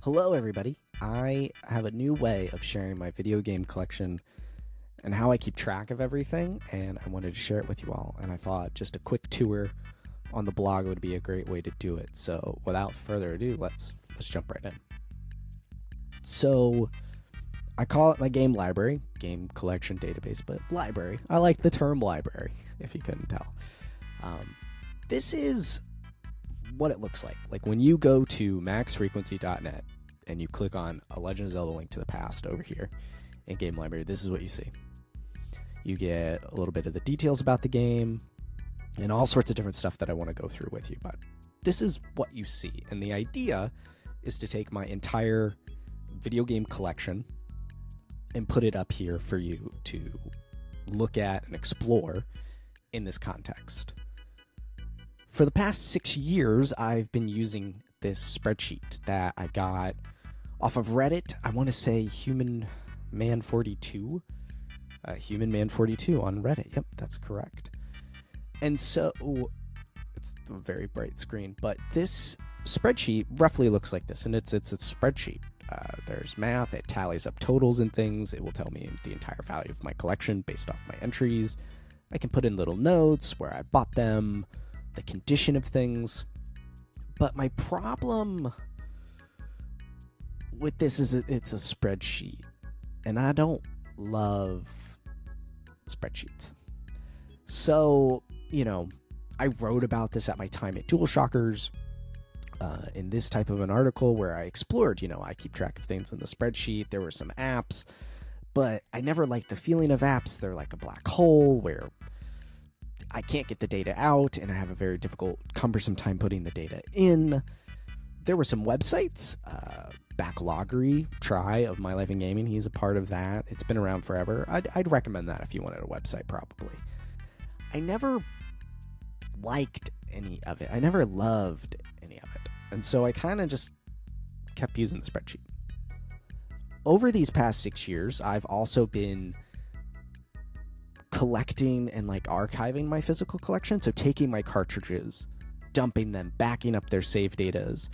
Hello, everybody. I have a new way of sharing my video game collection and how I keep track of everything, and I wanted to share it with you all. And I thought just a quick tour on the blog would be a great way to do it. So without further ado, let's jump right in. So I call it my game library, game collection database, but library. I like the term library, if you couldn't tell. This is what it looks like. Like when you go to maxfrequency.net and you click on a Legend of Zelda Link to the Past over here in Game Library, this is what you see. You get a little bit of the details about the game and all sorts of different stuff that I want to go through with you, but this is what you see. And the idea is to take my entire video game collection and put it up here for you to look at and explore in this context. For the past 6 years, I've been using this spreadsheet that I got off of Reddit. I want to say Human Man 42 on Reddit. Yep, that's correct. And so it's a very bright screen, but this spreadsheet roughly looks like this, and it's a spreadsheet. There's math. It tallies up totals and things. It will tell me the entire value of my collection based off my entries. I can put in little notes where I bought them, the condition of things. But my problem with this is it's a spreadsheet, and I don't love spreadsheets. So, I wrote about this at my time at DualShockers in this type of an article where I explored, I keep track of things in the spreadsheet. There were some apps, but I never liked the feeling of apps. They're like a black hole where I can't get the data out, and I have a very difficult, cumbersome time putting the data in. There were some websites, Backloggery, of My Life in Gaming. He's a part of that. It's been around forever. I'd recommend that if you wanted a website, probably. I never liked any of it. I never loved any of it. And so I kind of just kept using the spreadsheet. Over these past 6 years, I've also been collecting and archiving my physical collection. So taking my cartridges, dumping them, backing up their save datas,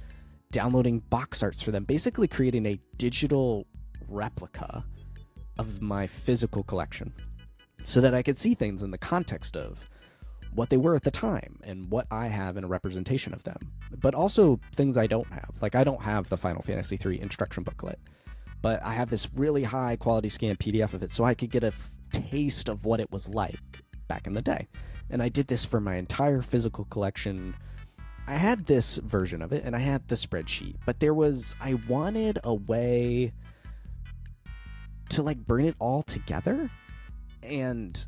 downloading box arts for them, basically creating a digital replica of my physical collection so that I could see things in the context of what they were at the time and what I have in a representation of them, but also things I don't have. Like I don't have the Final Fantasy III instruction booklet, but I have this really high quality scan PDF of it so I could get a taste of what it was like back in the day. And I did this for my entire physical collection. I had this version of it and I had the spreadsheet, but I wanted a way to bring it all together. And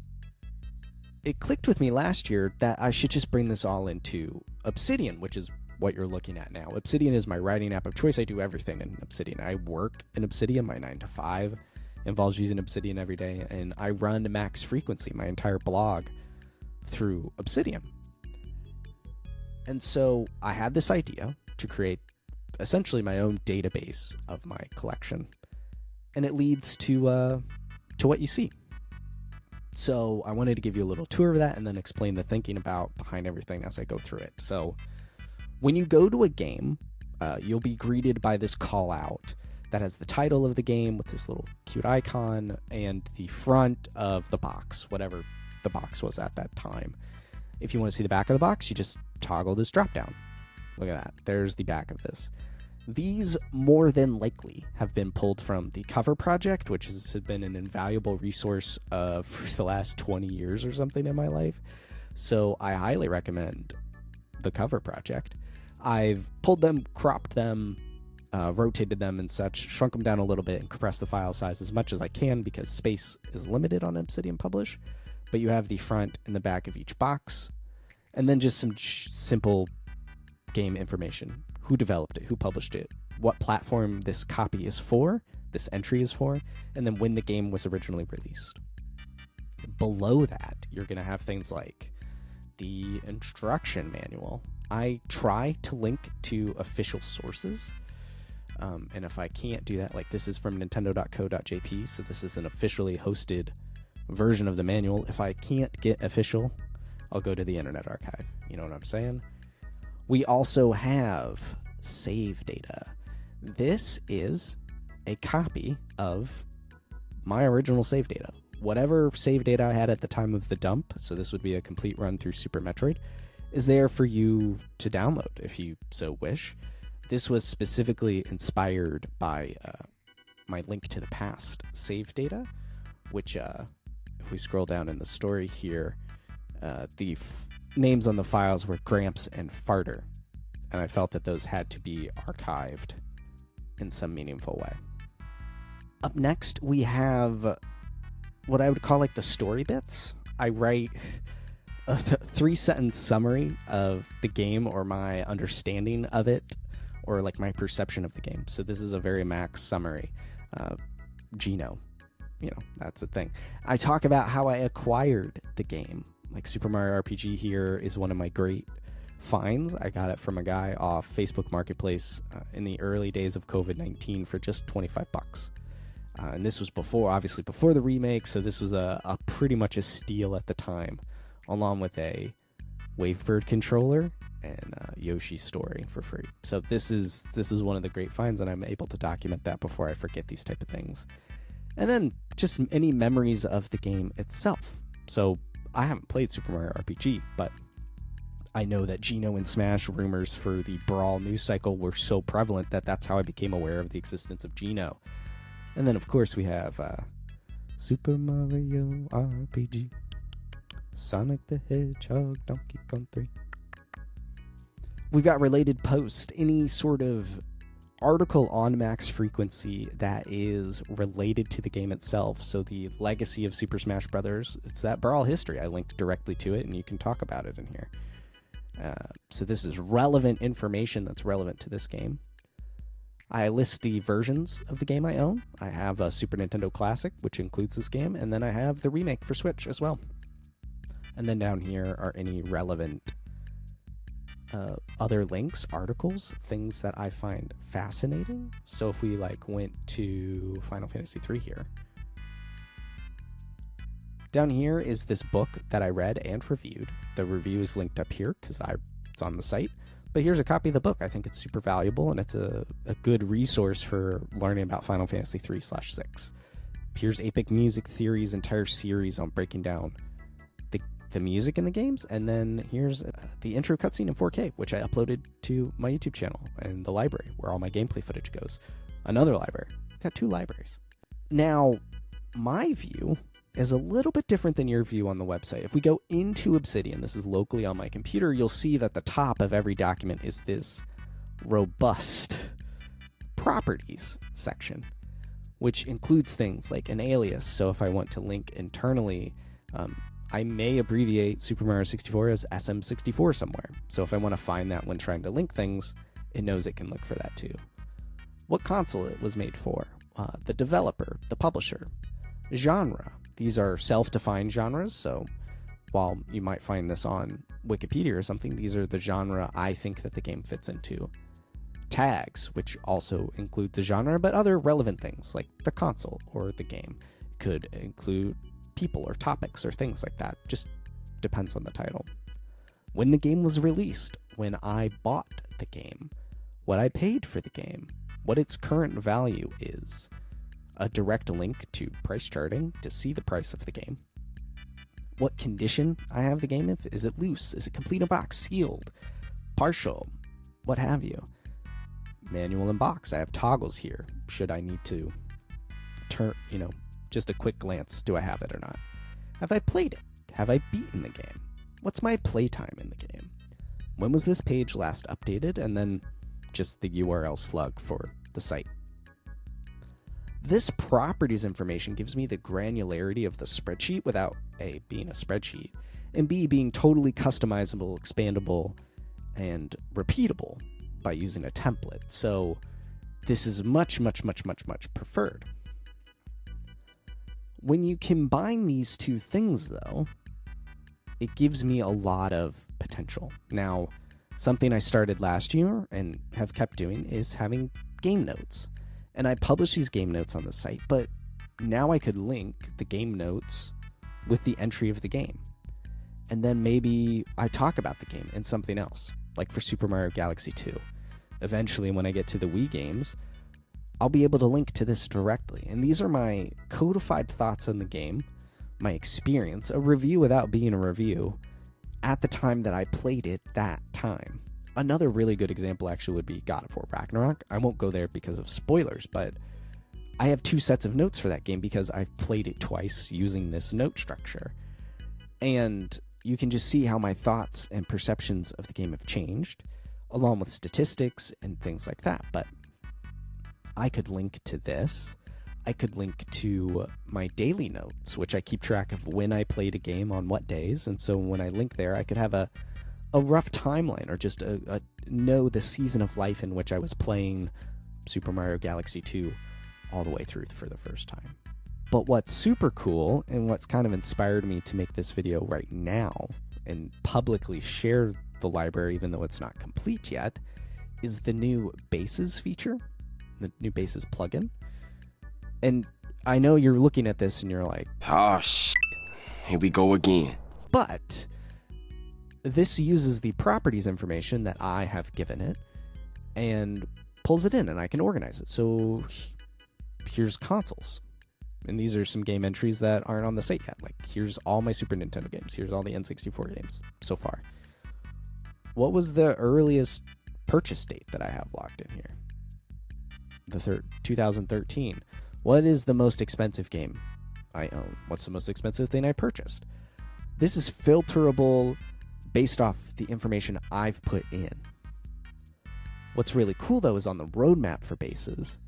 it clicked with me last year that I should just bring this all into Obsidian, which is what you're looking at now. Obsidian is my writing app of choice. I do everything in Obsidian. I work in Obsidian. My 9 to 5 involves using Obsidian every day, and I run Max Frequency, my entire blog, through Obsidian. And so I had this idea to create essentially my own database of my collection, and it leads to what you see. So I wanted to give you a little tour of that and then explain the thinking behind everything as I go through it. So when you go to a game, you'll be greeted by this call out that has the title of the game with this little cute icon and the front of the box, whatever the box was at that time. If you want to see the back of the box, you just toggle this drop down. Look at that. There's the back of this. These more than likely have been pulled from the Cover Project, which has been an invaluable resource for the last 20 years or something in my life. So I highly recommend the Cover Project. I've pulled them, cropped them, rotated them and such, shrunk them down a little bit and compressed the file size as much as I can because space is limited on Obsidian Publish. But you have the front and the back of each box, and then just some simple game information. Who developed it, who published it, what platform this copy is for, this entry is for, and then when the game was originally released. Below that, you're going to have things like the instruction manual. I try to link to official sources, and if I can't do that, this is from nintendo.co.jp, so this is an officially hosted version of the manual. If I can't get official, I'll go to the Internet Archive. You know what I'm saying? We also have save data. This is a copy of my original save data. Whatever save data I had at the time of the dump, so this would be a complete run through Super Metroid, is there for you to download if you so wish. This was specifically inspired by my Link to the Past save data, which if we scroll down in the story here, the names on the files were Gramps and Farter, and I felt that those had to be archived in some meaningful way. Up next, we have what I would call like the story bits. I write a 3-sentence summary of the game or my understanding of it or like my perception of the game. So this is a very max summary. Gino, that's the thing. I talk about how I acquired the game. Like Super Mario RPG here is one of my great finds. I got it from a guy off Facebook Marketplace in the early days of COVID-19 for just $25. And this was before the remake, so this was a pretty much a steal at the time, along with a Wavebird controller and Yoshi's Story for free. So this is one of the great finds, and I'm able to document that before I forget these type of things. And then just any memories of the game itself. So I haven't played Super Mario RPG, but I know that Geno and Smash rumors for the Brawl news cycle were so prevalent that that's how I became aware of the existence of Geno. And then, of course, we have Super Mario RPG, Sonic the Hedgehog, Donkey Kong 3. We got related posts, any sort of article on Max Frequency that is related to the game itself. So the legacy of Super Smash Bros., it's that Brawl history. I linked directly to it, and you can talk about it in here. So this is relevant information that's relevant to this game. I list the versions of the game I own. I have a Super Nintendo Classic, which includes this game, and then I have the remake for Switch as well. And then down here are any relevant other links, articles, things that I find fascinating. So if we went to Final Fantasy 3 here. Down here is this book that I read and reviewed. The review is linked up here because it's on the site. But here's a copy of the book. I think it's super valuable, and it's a good resource for learning about Final Fantasy 3/6. Here's Epic Music Theory's entire series on breaking down the music in the games, and then here's the intro cutscene in 4K, which I uploaded to my YouTube channel and the library where all my gameplay footage goes. Another library. Got 2 libraries. Now, my view is a little bit different than your view on the website. If we go into Obsidian, this is locally on my computer, you'll see that the top of every document is this robust properties section, which includes things like an alias. So if I want to link internally, I may abbreviate Super Mario 64 as SM64 somewhere. So if I want to find that when trying to link things, it knows it can look for that too. What console it was made for, the developer, the publisher, genre. These are self-defined genres, so while you might find this on Wikipedia or something, these are the genre I think that the game fits into. Tags, which also include the genre, but other relevant things like the console or the game. Could include people or topics or things like that. Just depends on the title. When the game was released, when I bought the game, what I paid for the game, what its current value is, a direct link to price charting to see the price of the game, what condition I have the game in. Is it loose? Is it complete in box, sealed, partial, what have you? Manual in box. I have toggles here. Should I need to turn, just a quick glance, do I have it or not? Have I played it? Have I beaten the game? What's my playtime in the game? When was this page last updated? And then just the URL slug for the site. This properties information gives me the granularity of the spreadsheet without A, being a spreadsheet, and B, being totally customizable, expandable, and repeatable by using a template. So this is much, much, much, much, much preferred. When you combine these two things, though, it gives me a lot of potential. Now, something I started last year and have kept doing is having game notes. And I publish these game notes on the site, but now I could link the game notes with the entry of the game. And then maybe I talk about the game in something else, like for Super Mario Galaxy 2. Eventually, when I get to the Wii games, I'll be able to link to this directly. And these are my codified thoughts on the game, my experience, a review without being a review at the time that I played it that time. Another really good example actually would be God of War Ragnarok. I won't go there because of spoilers, but I have 2 sets of notes for that game because I've played it twice using this note structure. And you can just see how my thoughts and perceptions of the game have changed, along with statistics and things like that. But I could link to this. I could link to my daily notes, which I keep track of when I played a game on what days. And so when I link there, I could have a rough timeline, or just know the season of life in which I was playing Super Mario Galaxy 2 all the way through for the first time. But what's super cool, and what's kind of inspired me to make this video right now and publicly share the library even though it's not complete yet, is the new Bases feature, the new Bases plugin. And I know you're looking at this and you're like, oh shit, here we go again. But this uses the properties information that I have given it and pulls it in, and I can organize it. So here's consoles. And these are some game entries that aren't on the site yet. Like, here's all my Super Nintendo games. Here's all the N64 games so far. What was the earliest purchase date that I have locked in here? 2013. What is the most expensive game I own? What's the most expensive thing I purchased? This is filterable based off the information I've put in. What's really cool, though, is on the roadmap for Bases,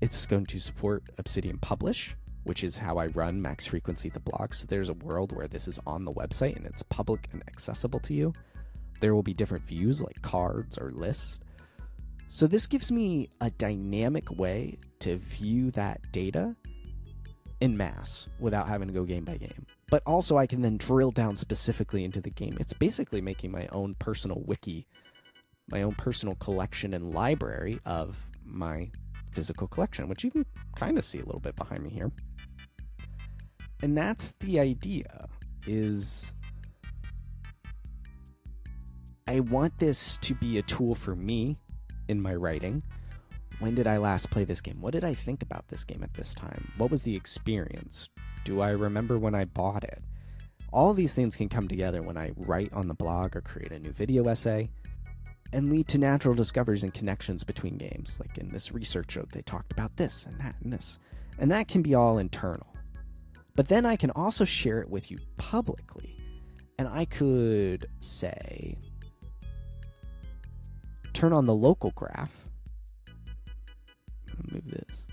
it's going to support Obsidian Publish, which is how I run Max Frequency the blog. So there's a world where this is on the website and it's public and accessible to you. There will be different views like cards or lists. So this gives me a dynamic way to view that data en masse without having to go game by game. But also I can then drill down specifically into the game. It's basically making my own personal wiki, my own personal collection and library of my physical collection, which you can kind of see a little bit behind me here. And that's the idea, is I want this to be a tool for me in my writing. When did I last play this game? What did I think about this game at this time? What was the experience? Do I remember when I bought it? All these things can come together when I write on the blog or create a new video essay and lead to natural discoveries and connections between games. Like in this research note, they talked about this and that and this. And that can be all internal. But then I can also share it with you publicly. And I could say, turn on the local graph. I'm going to move this.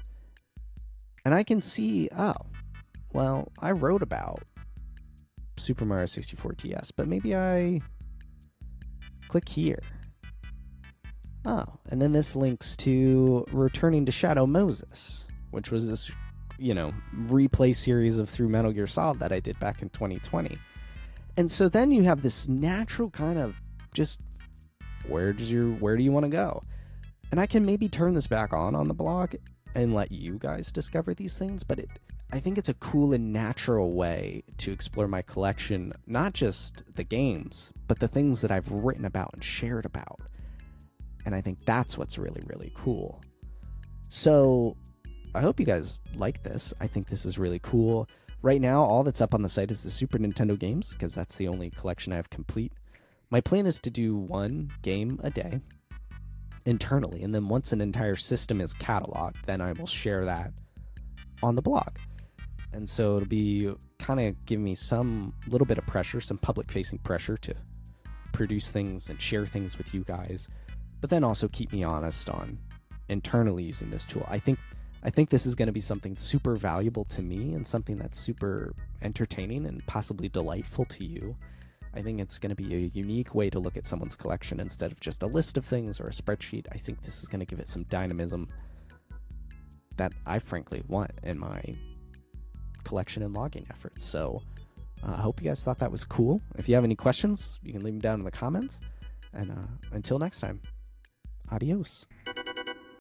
And I can see, oh, well, I wrote about Super Mario 64 TS, but maybe I click here. Oh, and then this links to Returning to Shadow Moses, which was this, replay series of Through Metal Gear Solid that I did back in 2020. And so then you have this natural kind of just, where do you want to go? And I can maybe turn this back on the blog and let you guys discover these things, but I think it's a cool and natural way to explore my collection, not just the games, but the things that I've written about and shared about. And I think that's what's really, really cool. So I hope you guys like this. I think this is really cool. Right now, all that's up on the site is the Super Nintendo games, because that's the only collection I have complete. My plan is to do one game a day internally, and then once an entire system is cataloged, then I will share that on the blog. And so it'll be kind of give me some little bit of pressure, some public-facing pressure to produce things and share things with you guys, but then also keep me honest on internally using this tool. I think this is going to be something super valuable to me and something that's super entertaining and possibly delightful to you. I think it's going to be a unique way to look at someone's collection instead of just a list of things or a spreadsheet. I think this is going to give it some dynamism that I frankly want in my collection and logging efforts. So I hope you guys thought that was cool. If you have any questions, you can leave them down in the comments. And until next time, adios.